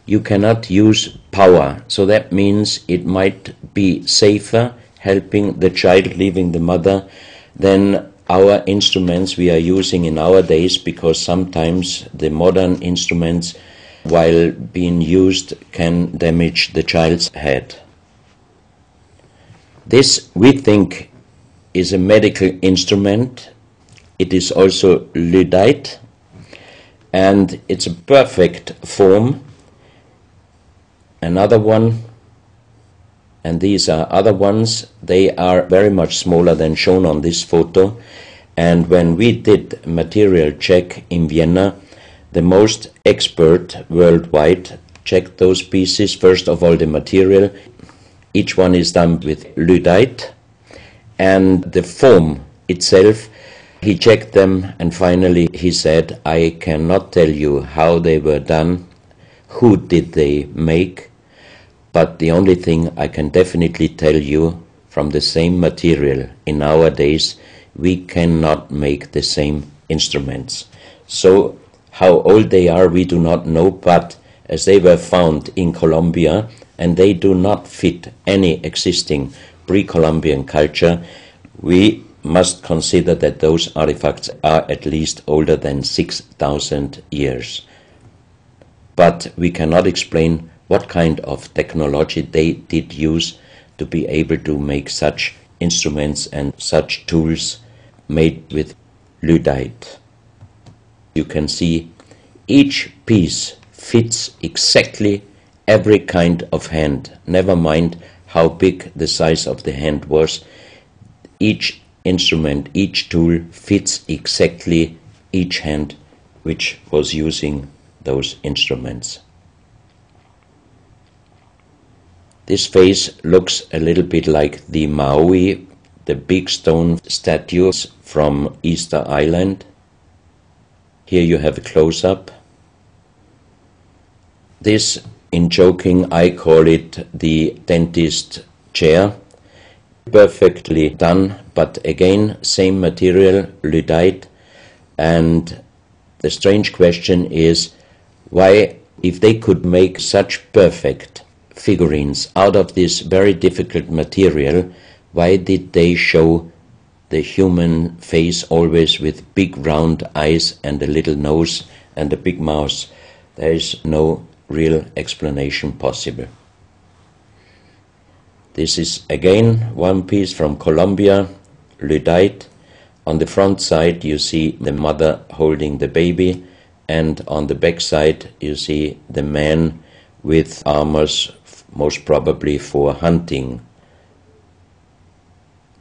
you cannot use power. So that means it might be safer helping the child leaving the mother than our instruments we are using in our days, because sometimes the modern instruments, while being used, can damage the child's head. This, we think, is a medical instrument. It is also Lyddite, and it's a perfect form. Another one, and these are other ones, they are very much smaller than shown on this photo. And when we did material check in Vienna, the most expert worldwide checked those pieces. First of all, the material. Each one is done with Lyddite, and the form itself, he checked them, and finally he said, I cannot tell you how they were done, who did they make, but the only thing I can definitely tell you, from the same material in our days, we cannot make the same instruments. So how old they are we do not know, but as they were found in Colombia and they do not fit any existing pre-Columbian culture, we must consider that those artifacts are at least older than 6,000 years. But we cannot explain what kind of technology they did use to be able to make such instruments and such tools made with Lyddite. You can see each piece fits exactly every kind of hand, never mind how big the size of the hand was. Each instrument, each tool fits exactly each hand which was using those instruments. This face looks a little bit like the Maui, the big stone statues from Easter Island. Here you have a close-up. This, in joking, I call it the dentist chair. Perfectly done, but again, same material, Lyddite. And the strange question is, why, if they could make such perfect figurines out of this very difficult material, why did they show the human face always with big round eyes and a little nose and a big mouth? There is no real explanation possible. This is again one piece from Colombia, Lyddite. On the front side you see the mother holding the baby, and on the back side you see the man with armors, most probably for hunting.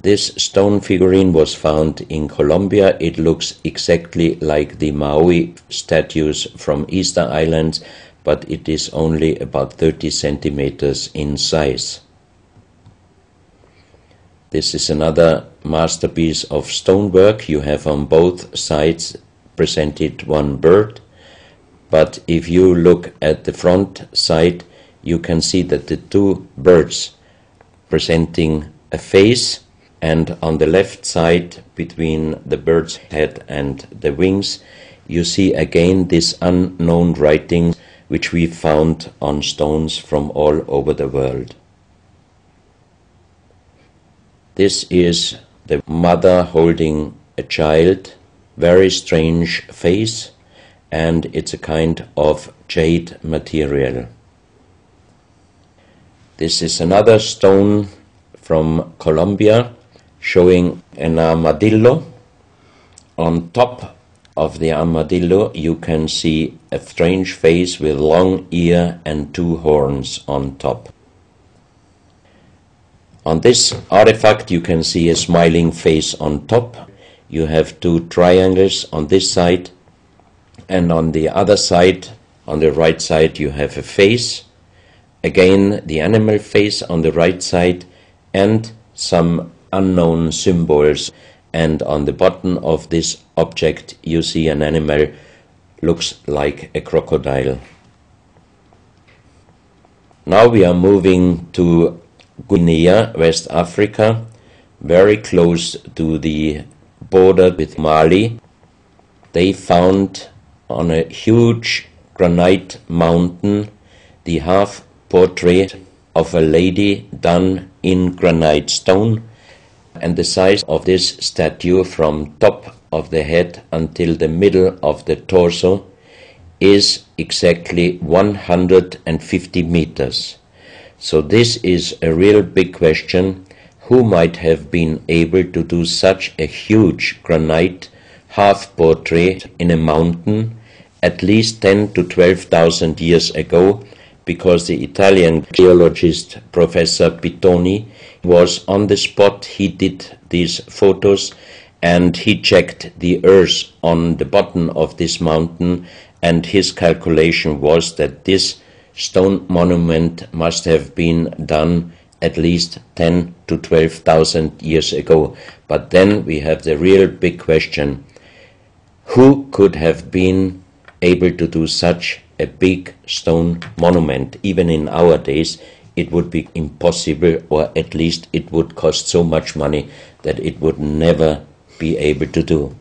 This stone figurine was found in Colombia. It looks exactly like the Maui statues from Easter Islands, but it is only about 30 centimeters in size. This is another masterpiece of stonework. You have on both sides presented one bird, but if you look at the front side, you can see that the two birds presenting a face, and on the left side, between the bird's head and the wings, you see again this unknown writing which we found on stones from all over the world. This is the mother holding a child, very strange face, and it's a kind of jade material. This is another stone from Colombia showing an armadillo. On top of the armadillo you can see a strange face with long ear and two horns on top. On this artifact you can see a smiling face on top. You have two triangles on this side, and on the other side, on the right side, you have a face. Again, the animal face on the right side, and some unknown symbols. And on the bottom of this object you see an animal, looks like a crocodile. Now we are moving to Guinea, West Africa, very close to the border with Mali. They found on a huge granite mountain the half portrait of a lady done in granite stone, and the size of this statue from top of the head until the middle of the torso is exactly 150 meters. So this is a real big question. Who might have been able to do such a huge granite half-portrait in a mountain at least 10 to 12,000 years ago, because the Italian geologist Professor Pittoni was on the spot. He did these photos and he checked the earth on the bottom of this mountain, and his calculation was that this stone monument must have been done at least 10 to 12,000 years ago. But then we have the real big question: who could have been able to do such a big stone monument? Even in our days it would be impossible, or at least it would cost so much money that it would never be able to do.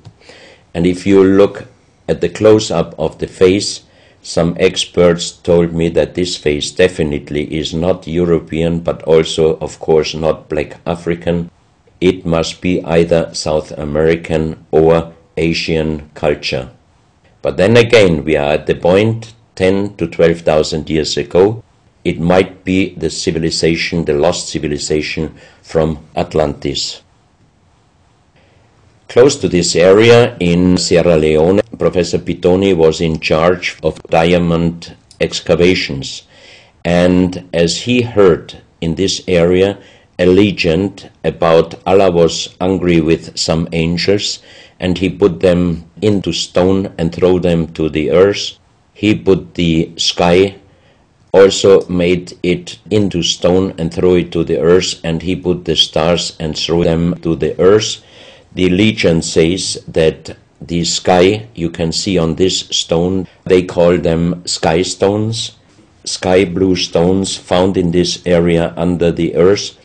And if you look at the close-up of the face, some experts told me that this face definitely is not European, but also, of course, not black African. It must be either South American or Asian culture. But then again, we are at the point 10 to 12,000 years ago. It might be the civilization, the lost civilization from Atlantis. Close to this area in Sierra Leone, Professor Pittoni was in charge of diamond excavations, and as he heard in this area a legend about Allah was angry with some angels, and he put them into stone and throw them to the earth. He put the sky, also made it into stone and throw it to the earth, and he put the stars and threw them to the earth. The legend says that the sky you can see on this stone, they call them sky stones, sky blue stones found in this area under the earth.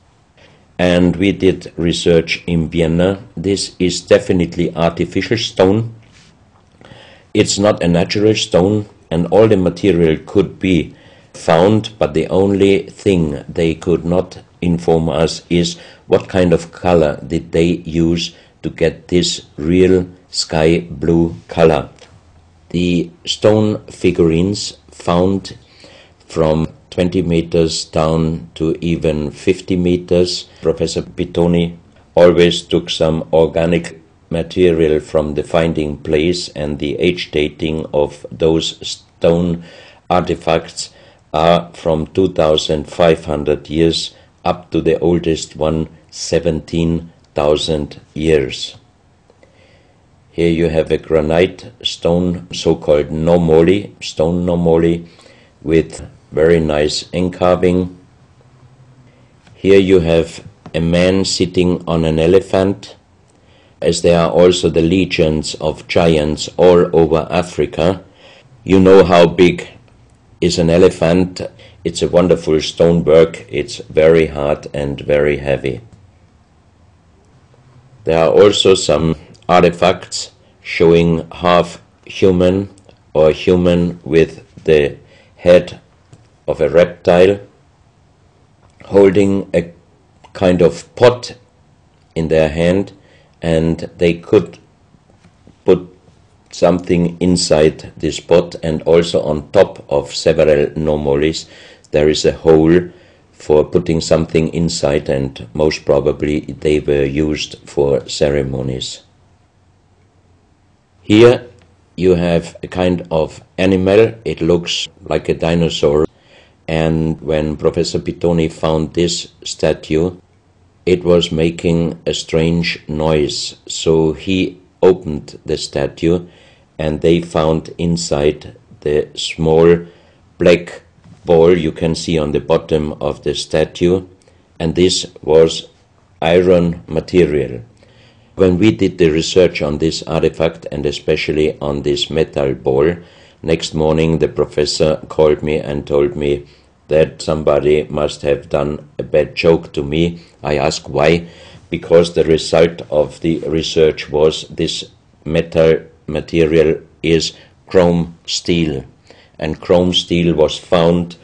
And we did research in Vienna. This is definitely artificial stone. It's not a natural stone, and all the material could be found, but the only thing they could not inform us is what kind of color did they use to get this real sky blue color. The stone figurines found from 20 meters down to even 50 meters. Professor Pittoni always took some organic material from the finding place, and the age dating of those stone artifacts are from 2,500 years up to the oldest one, 17,000 years. Here you have a granite stone, so-called nomoli, stone nomoli, with very nice encarving. Here you have a man sitting on an elephant. As there are also the legions of giants all over Africa, you know how big is an elephant. It's a wonderful stonework. It's very hard and very heavy. There are also some artifacts showing half human or human with the head of a reptile holding a kind of pot in their hand, and they could put something inside this pot, and also on top of several nomolis there is a hole for putting something inside, and most probably they were used for ceremonies. Here you have a kind of animal. It looks like a dinosaur, and when Professor Pittoni found this statue, it was making a strange noise, so he opened the statue and they found inside the small black ball you can see on the bottom of the statue, and this was iron material. When we did the research on this artifact, and especially on this metal ball, next morning the professor called me and told me that somebody must have done a bad joke to me. I asked why, because the result of the research was this metal material is chrome steel, and chrome steel was found